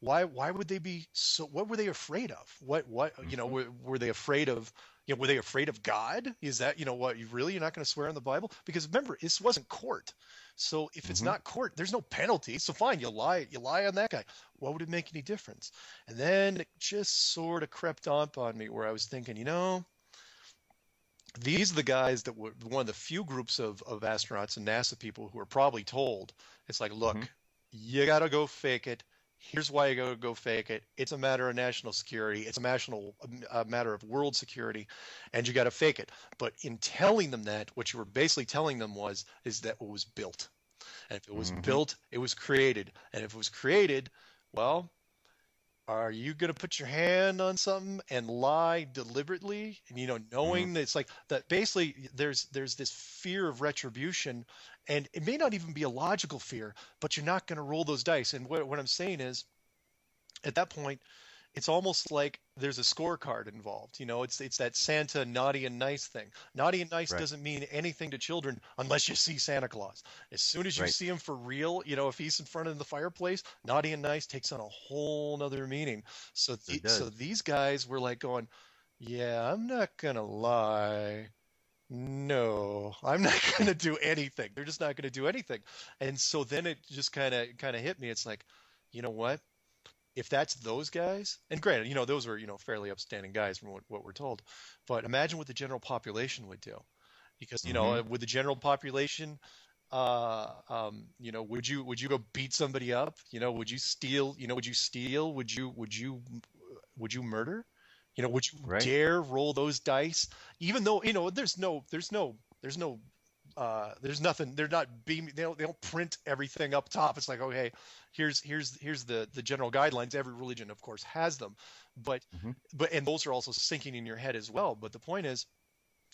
why would they be so, what were they afraid of? What, were they afraid of, were they afraid of God? Is that, what, you're not going to swear on the Bible? Because remember, this wasn't court. So if it's not court, there's no penalty. So fine, you lie on that guy. What would it make any difference? And then it just sort of crept up on me where I was thinking, these are the guys that were one of the few groups of astronauts and NASA people who are probably told, it's like, look, you got to go fake it. Here's why you got to go fake it. It's a matter of national security. It's a matter of world security, and you got to fake it. But in telling them that, what you were basically telling them is that it was built. And if it was built, it was created. And if it was created, well, are you going to put your hand on something and lie deliberately? And, knowing that it's like that basically there's this fear of retribution, and it may not even be a logical fear, but you're not going to roll those dice. And what I'm saying is, at that point, it's almost like there's a scorecard involved. It's that Santa naughty and nice thing. Naughty and nice doesn't mean anything to children unless you see Santa Claus. As soon as you see him for real, if he's in front of the fireplace, naughty and nice takes on a whole nother meaning. So these guys were like going, yeah, I'm not gonna lie. No, I'm not gonna do anything. They're just not gonna do anything. And so then it just kind of hit me. It's like, you know what? If that's those guys, and granted, those were, fairly upstanding guys from what we're told, but imagine what the general population would do. Because, with the general population, would you go beat somebody up? Would you steal? Would you murder? Would you dare roll those dice? Even though, there's nothing. They're not beaming. They don't print everything up top. It's like, okay, here's the general guidelines. Every religion, of course, has them, but and those are also sinking in your head as well. But the point is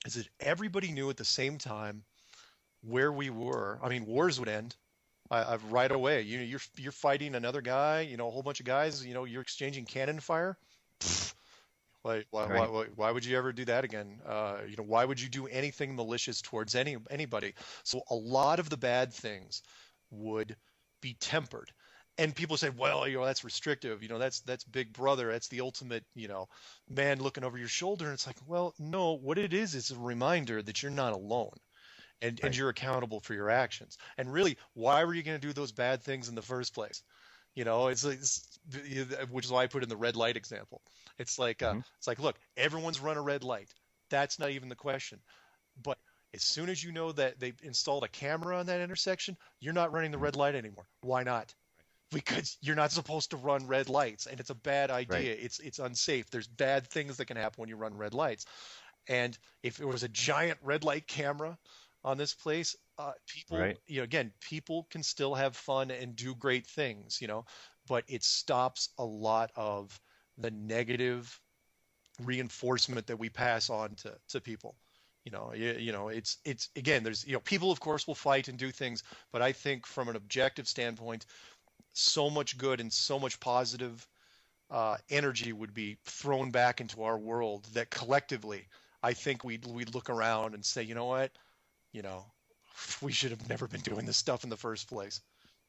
that everybody knew at the same time where we were. I mean, wars would end right away. You're fighting another guy. A whole bunch of guys. You're exchanging cannon fire. Why would you ever do that again? Why would you do anything malicious towards anybody? So a lot of the bad things would be tempered. And people say, well, that's restrictive. That's Big Brother. That's the ultimate, man looking over your shoulder. And it's like, well, no, what it is a reminder that you're not alone. And you're accountable for your actions. And really, why were you going to do those bad things in the first place? Which is why I put in the red light example. It's like, look, everyone's run a red light. That's not even the question. But as soon as you know that they installed a camera on that intersection, you're not running the red light anymore. Why not? Because you're not supposed to run red lights, and it's a bad idea. It's unsafe. There's bad things that can happen when you run red lights. And if there was a giant red light camera on this place, people, people can still have fun and do great things, but it stops a lot of the negative reinforcement that we pass on to people. It's again, there's, people of course will fight and do things, but I think from an objective standpoint, so much good and so much positive energy would be thrown back into our world that collectively, I think we'd look around and say, you know what, we should have never been doing this stuff in the first place.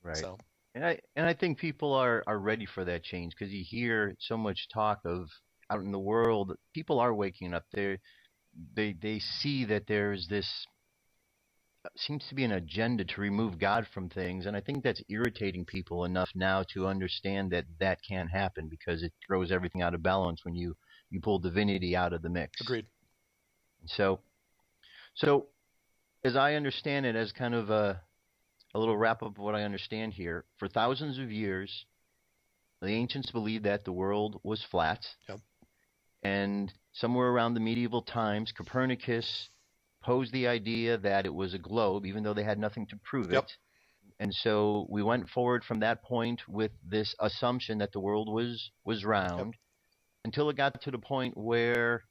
Right. So. And I think people are ready for that change, because you hear so much talk of out in the world, people are waking up. They see that there's this seems to be an agenda to remove God from things, and I think that's irritating people enough now to understand that can't happen, because it throws everything out of balance when you pull divinity out of the mix. Agreed. So as I understand it, as kind of a little wrap-up of what I understand here, for thousands of years, the ancients believed that the world was flat. Yep. And somewhere around the medieval times, Copernicus posed the idea that it was a globe, even though they had nothing to prove Yep. it. And so we went forward from that point with this assumption that the world was round, Yep. until it got to the point where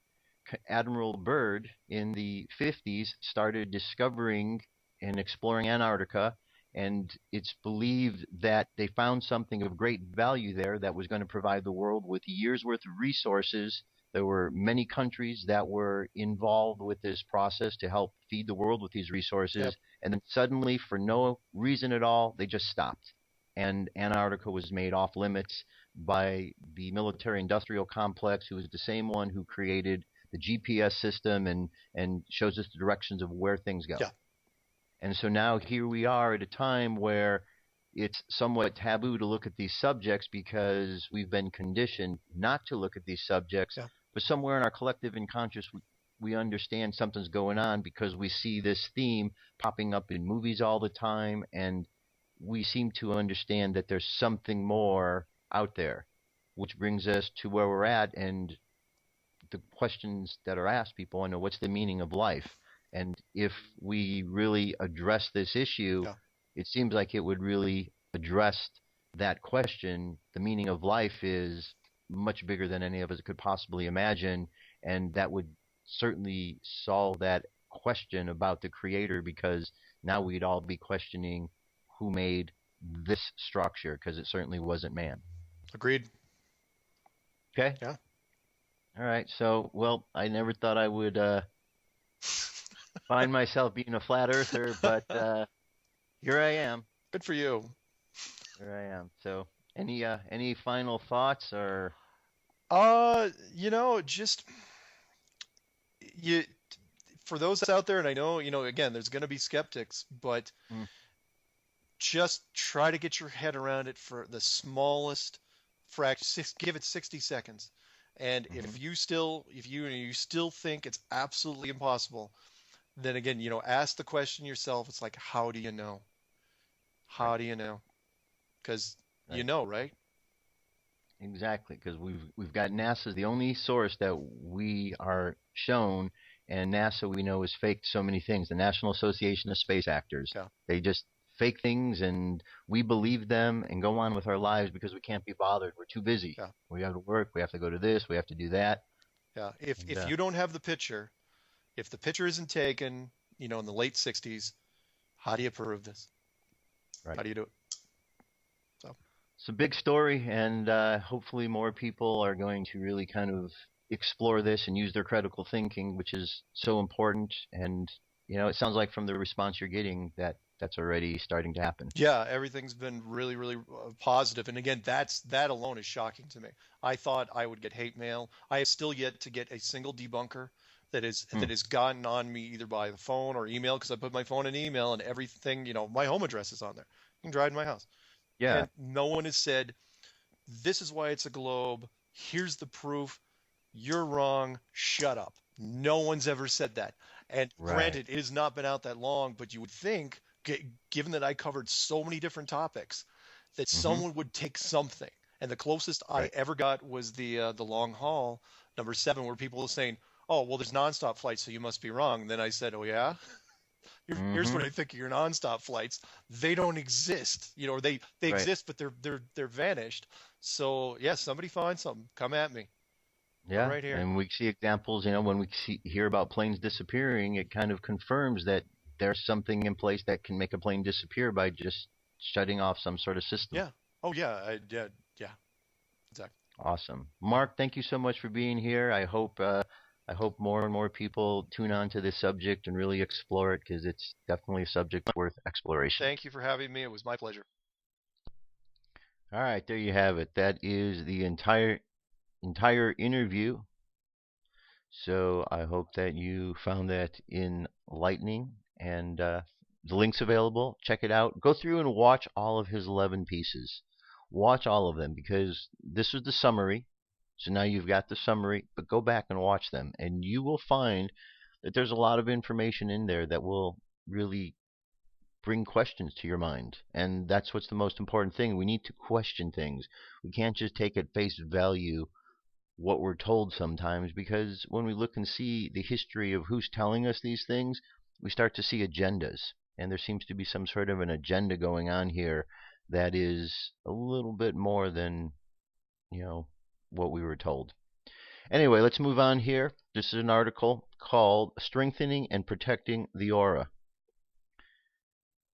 Admiral Byrd in the 50s started discovering and exploring Antarctica, and it's believed that they found something of great value there that was going to provide the world with years' worth of resources. There were many countries that were involved with this process to help feed the world with these resources. Yep. And then suddenly, for no reason at all, they just stopped. And Antarctica was made off limits by the military-industrial complex, who was the same one who created the GPS system and shows us the directions of where things go. Yeah. And so now here we are at a time where it's somewhat taboo to look at these subjects because we've been conditioned not to look at these subjects. Yeah. But somewhere in our collective unconscious, we understand something's going on because we see this theme popping up in movies all the time, and we seem to understand that there's something more out there, which brings us to where we're at and the questions that are asked. People want to know, what's the meaning of life? And if we really address this issue, it seems like it would really address that question. The meaning of life is much bigger than any of us could possibly imagine, and that would certainly solve that question about the creator, because now we'd all be questioning who made this structure, because it certainly wasn't man. Agreed. Okay? Yeah. All right. So, well, I never thought I would find myself being a flat earther, but here I am. Good for you. Here I am. So, any final thoughts or? Just for those out there, and I know, again, there's going to be skeptics, but just try to get your head around it for the smallest fraction. Give it 60 seconds. And if you still think it's absolutely impossible, then again, ask the question yourself. It's like, how do you know? How do you know? Because right? Exactly, because we've got NASA's the only source that we are shown, and NASA we know is faked so many things. The National Association of Space Actors, they just fake things, and we believe them and go on with our lives because we can't be bothered. We're too busy. We have to work. We have to go to this. We have to do that. Yeah. If you don't have the picture, if the picture isn't taken, in the late 60s, how do you prove this? Right. How do you do it? It's a big story, and hopefully more people are going to really kind of explore this and use their critical thinking, which is so important. And, it sounds like from the response you're getting that that's already starting to happen. Yeah, everything's been really, really positive. And again, that alone is shocking to me. I thought I would get hate mail. I have still yet to get a single debunker that has gotten on me either by the phone or email, because I put my phone in email and everything, my home address is on there. You can drive to my house. Yeah. And no one has said, this is why it's a globe. Here's the proof. You're wrong. Shut up. No one's ever said that. And granted, it has not been out that long, but you would think, given that I covered so many different topics, that someone would take something. And the closest I ever got was the long haul, number 7, where people were saying, oh, well, there's nonstop flights, so you must be wrong. And then I said, oh, yeah? Here's what I think of your nonstop flights. They don't exist. Or they exist, but they're vanished. So, yeah, somebody find something. Come at me. Yeah, right here. And we see examples, when we hear about planes disappearing, it kind of confirms that there's something in place that can make a plane disappear by just shutting off some sort of system. Yeah. Oh, yeah. Yeah. Exactly. Awesome. Mark, thank you so much for being here. I hope more and more people tune on to this subject and really explore it, because it's definitely a subject worth exploration. Thank you for having me. It was my pleasure. All right, there you have it. That is the entire interview. So I hope that you found that enlightening, and the link's available. Check it out. Go through and watch all of his 11 pieces. Watch all of them, because this was the summary. So now you've got the summary, but go back and watch them, and you will find that there's a lot of information in there that will really bring questions to your mind. And that's what's the most important thing. We need to question things. We can't just take at face value what we're told sometimes, because when we look and see the history of who's telling us these things, we start to see agendas. And there seems to be some sort of an agenda going on here that is a little bit more than, what we were told. Anyway, let's move on here. This is an article called Strengthening and Protecting the Aura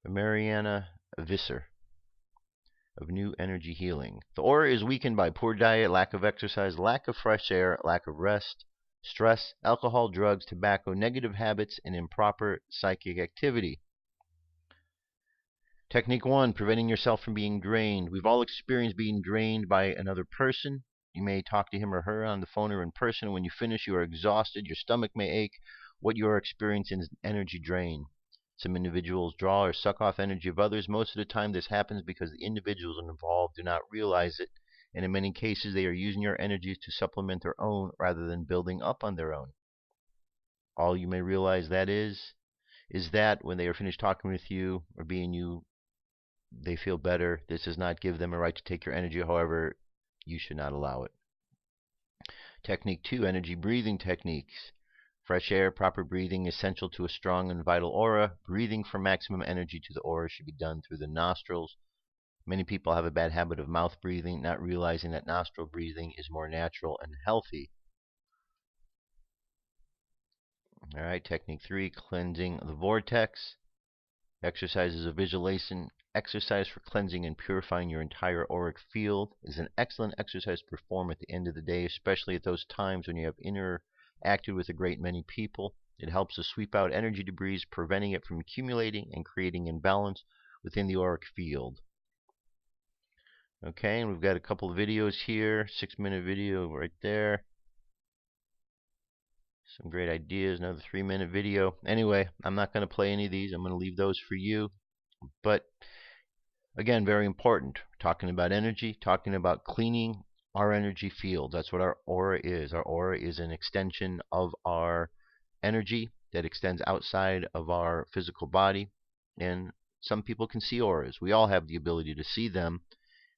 by Mariana Visser of New Energy Healing. The aura is weakened by poor diet, lack of exercise, lack of fresh air, lack of rest, stress, alcohol, drugs, tobacco, negative habits, and improper psychic activity. Technique 1, preventing yourself from being drained. We've all experienced being drained by another person, You may talk to him or her on the phone or in person. When you finish, you are exhausted. Your stomach may ache. What you are experiencing is an energy drain. Some individuals draw or suck off energy of others. Most of the time, this happens because the individuals involved do not realize it, and in many cases, they are using your energies to supplement their own rather than building up on their own. All you may realize that is that when they are finished talking with you or being you, they feel better. This does not give them a right to take your energy. However, you should not allow it. Technique 2, energy breathing techniques. Fresh air, proper breathing, essential to a strong and vital aura. Breathing for maximum energy to the aura should be done through the nostrils. Many people have a bad habit of mouth breathing, not realizing that nostril breathing is more natural and healthy. All right, technique 3, cleansing the vortex. Exercises of visualization. Exercise for cleansing and purifying your entire auric field is an excellent exercise to perform at the end of the day, especially at those times when you have interacted with a great many people. It helps to sweep out energy debris, preventing it from accumulating and creating imbalance within the auric field. Okay, and we've got a couple of videos here. 6-minute video right there. Some great ideas. Another 3-minute video. Anyway, I'm not going to play any of these. I'm going to leave those for you. But again, very important. Talking about energy, talking about cleaning our energy field. That's what our aura is. Our aura is an extension of our energy that extends outside of our physical body. And some people can see auras. We all have the ability to see them.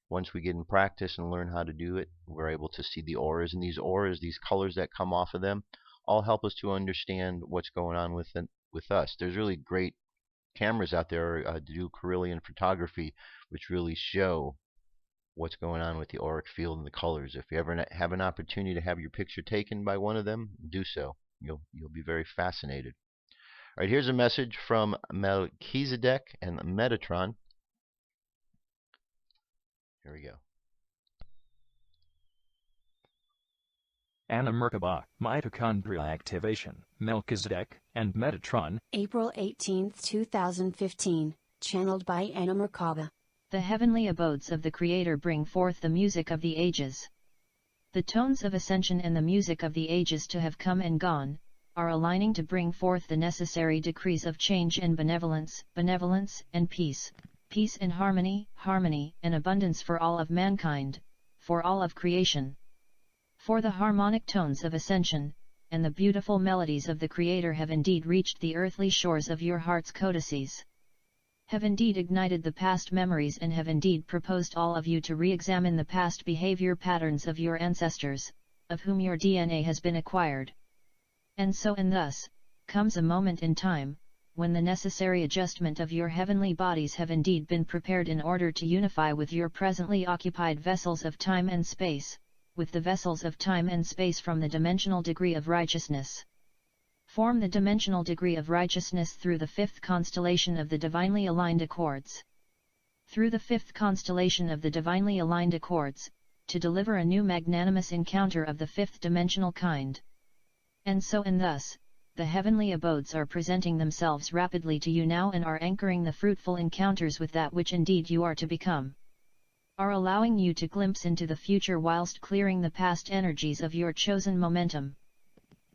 Once we get in practice and learn how to do it, we're able to see the auras. And these auras, these colors that come off of them, all help us to understand what's going on with us. There's really great cameras out there to do Carillion photography, which really show what's going on with the auric field and the colors. If you ever have an opportunity to have your picture taken by one of them, do so. You'll be very fascinated. All right, here's a message from MELCHIZEDEK and METATRON. Here we go. Anna Merkabah, mitochondria activation, Melchizedek, and Metatron. April 18, 2015, channeled by Anna Merkabah. The heavenly abodes of the Creator bring forth the music of the ages. The tones of ascension and the music of the ages to have come and gone, are aligning to bring forth the necessary decrees of change and benevolence, and peace. Peace and harmony, and abundance for all of mankind, for all of creation. For the harmonic tones of ascension, and the beautiful melodies of the Creator have indeed reached the earthly shores of your heart's codices. Have indeed ignited the past memories and have indeed proposed all of you to re-examine the past behavior patterns of your ancestors, of whom your DNA has been acquired. And so and thus, comes a moment in time, when the necessary adjustment of your heavenly bodies have indeed been prepared in order to unify with your presently occupied vessels of time and space, with the vessels of time and space from the dimensional degree of righteousness. Form the dimensional degree of righteousness through the fifth constellation of the divinely aligned accords. Through the fifth constellation of the divinely aligned accords, to deliver a new magnanimous encounter of the fifth dimensional kind. And so and thus, the heavenly abodes are presenting themselves rapidly to you now and are anchoring the fruitful encounters with that which indeed you are to become. Are allowing you to glimpse into the future whilst clearing the past energies of your chosen momentum.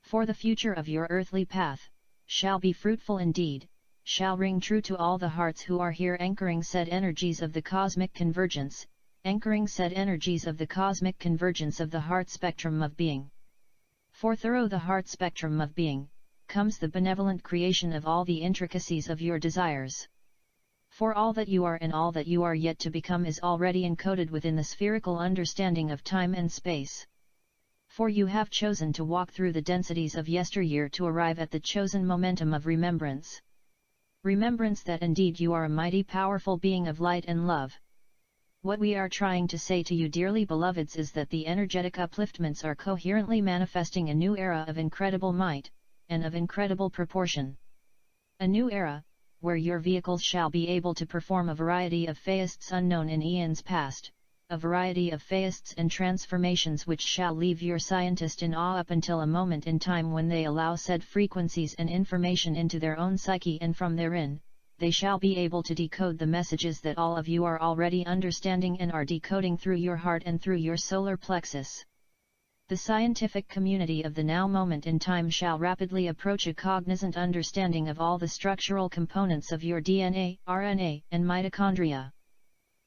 For the future of your earthly path, shall be fruitful indeed, shall ring true to all the hearts who are here anchoring said energies of the cosmic convergence, anchoring said energies of the cosmic convergence of the heart spectrum of being. For through the heart spectrum of being, comes the benevolent creation of all the intricacies of your desires. For all that you are and all that you are yet to become is already encoded within the spherical understanding of time and space. For you have chosen to walk through the densities of yesteryear to arrive at the chosen momentum of remembrance. Remembrance that indeed you are a mighty powerful being of light and love. What we are trying to say to you, dearly beloveds, is that the energetic upliftments are coherently manifesting a new era of incredible might, and of incredible proportion. A new era, where your vehicles shall be able to perform a variety of feists unknown in eons past, a variety of feists and transformations which shall leave your scientist in awe up until a moment in time when they allow said frequencies and information into their own psyche, and from therein, they shall be able to decode the messages that all of you are already understanding and are decoding through your heart and through your solar plexus. The scientific community of the now moment in time shall rapidly approach a cognizant understanding of all the structural components of your DNA, RNA, and mitochondria.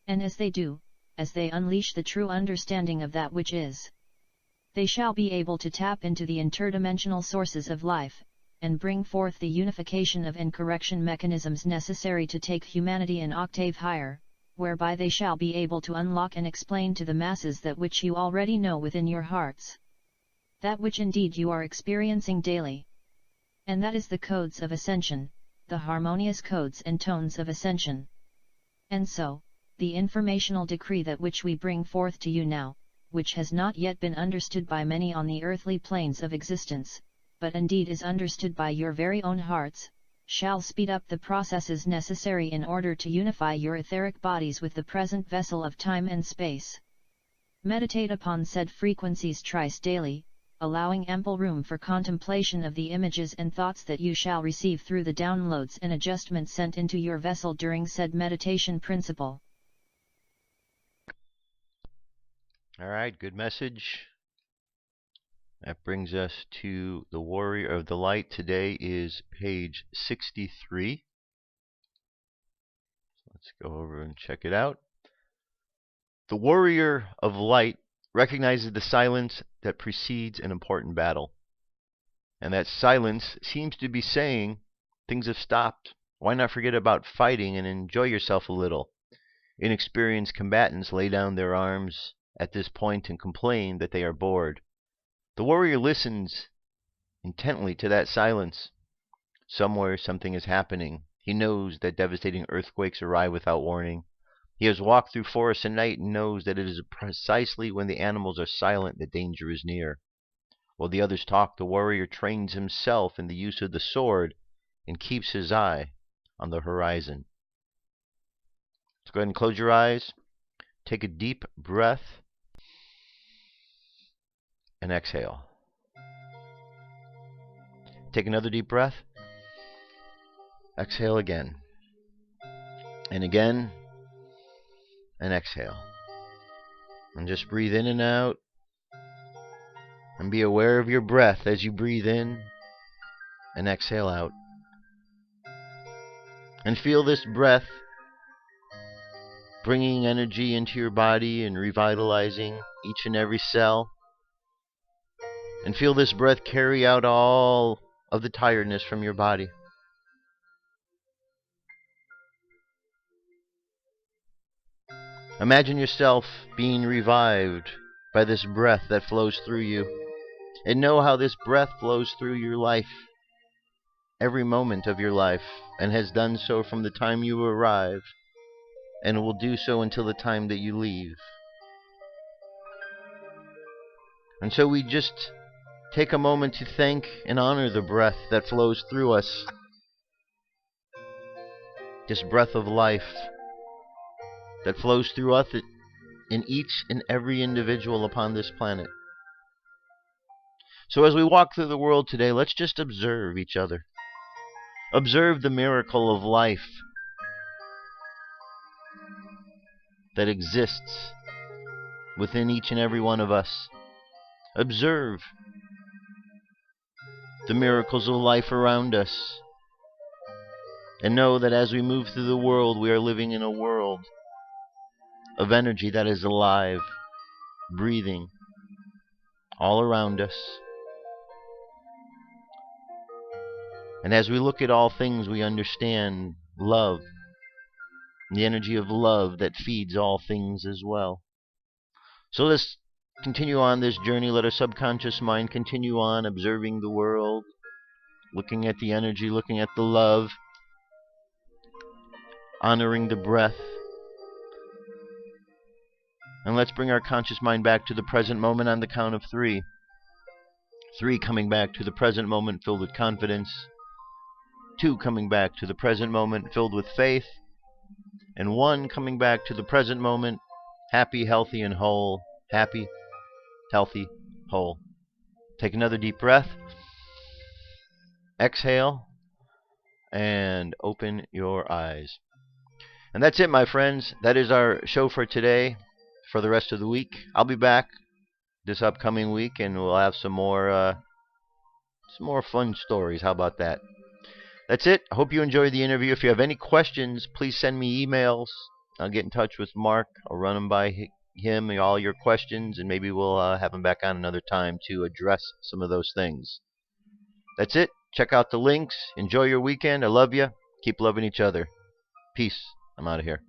And as they do, as they unleash the true understanding of that which is, they shall be able to tap into the interdimensional sources of life, and bring forth the unification of and correction mechanisms necessary to take humanity an octave higher, whereby they shall be able to unlock and explain to the masses that which you already know within your hearts. That which indeed you are experiencing daily. And that is the codes of ascension, the harmonious codes and tones of ascension. And so, the informational decree that which we bring forth to you now, which has not yet been understood by many on the earthly planes of existence, but indeed is understood by your very own hearts, shall speed up the processes necessary in order to unify your etheric bodies with the present vessel of time and space. Meditate upon said frequencies thrice daily, allowing ample room for contemplation of the images and thoughts that you shall receive through the downloads and adjustments sent into your vessel during said meditation principle. All right, good message. That brings us to the Warrior of the Light. Today is page 63. Let's go over and check it out. The Warrior of Light recognizes the silence that precedes an important battle. And that silence seems to be saying, things have stopped. Why not forget about fighting and enjoy yourself a little? Inexperienced combatants lay down their arms at this point and complain that they are bored. The warrior listens intently to that silence. Somewhere something is happening. He knows that devastating earthquakes arrive without warning. He has walked through forests at night and knows that it is precisely when the animals are silent that danger is near. While the others talk, the warrior trains himself in the use of the sword and keeps his eye on the horizon. So go ahead and close your eyes. Take a deep breath and exhale. Take another deep breath. Exhale again. And again. And exhale. And just breathe in and out. And be aware of your breath as you breathe in and exhale out. And feel this breath bringing energy into your body and revitalizing each and every cell. And feel this breath carry out all of the tiredness from your body. Imagine yourself being revived by this breath that flows through you. And know how this breath flows through your life, every moment of your life, and has done so from the time you arrive, and will do so until the time that you leave. And so we just take a moment to thank and honor the breath that flows through us. This breath of life that flows through us in each and every individual upon this planet. So as we walk through the world today, let's just observe each other. Observe the miracle of life that exists within each and every one of us. Observe the miracles of life around us. And know that as we move through the world, we are living in a world of energy that is alive, breathing, all around us. And as we look at all things, we understand love, the energy of love that feeds all things as well. So let's continue on this journey. Let our subconscious mind continue on observing the world, looking at the energy, looking at the love, honoring the breath. And let's bring our conscious mind back to the present moment on the count of 3. 3 coming back to the present moment filled with confidence. 2 coming back to the present moment filled with faith. And 1 coming back to the present moment happy, healthy, and whole. Happy, healthy, whole. Take another deep breath. Exhale. And open your eyes. And that's it, my friends. That is our show for today, for the rest of the week. I'll be back this upcoming week, and we'll have some more fun stories. How about that? That's it. I hope you enjoyed the interview. If you have any questions, please send me emails. I'll get in touch with Mark. I'll run them by him and all your questions, and maybe we'll have him back on another time to address some of those things. That's it. Check out the links. Enjoy your weekend. I love you. Keep loving each other. Peace. I'm out of here.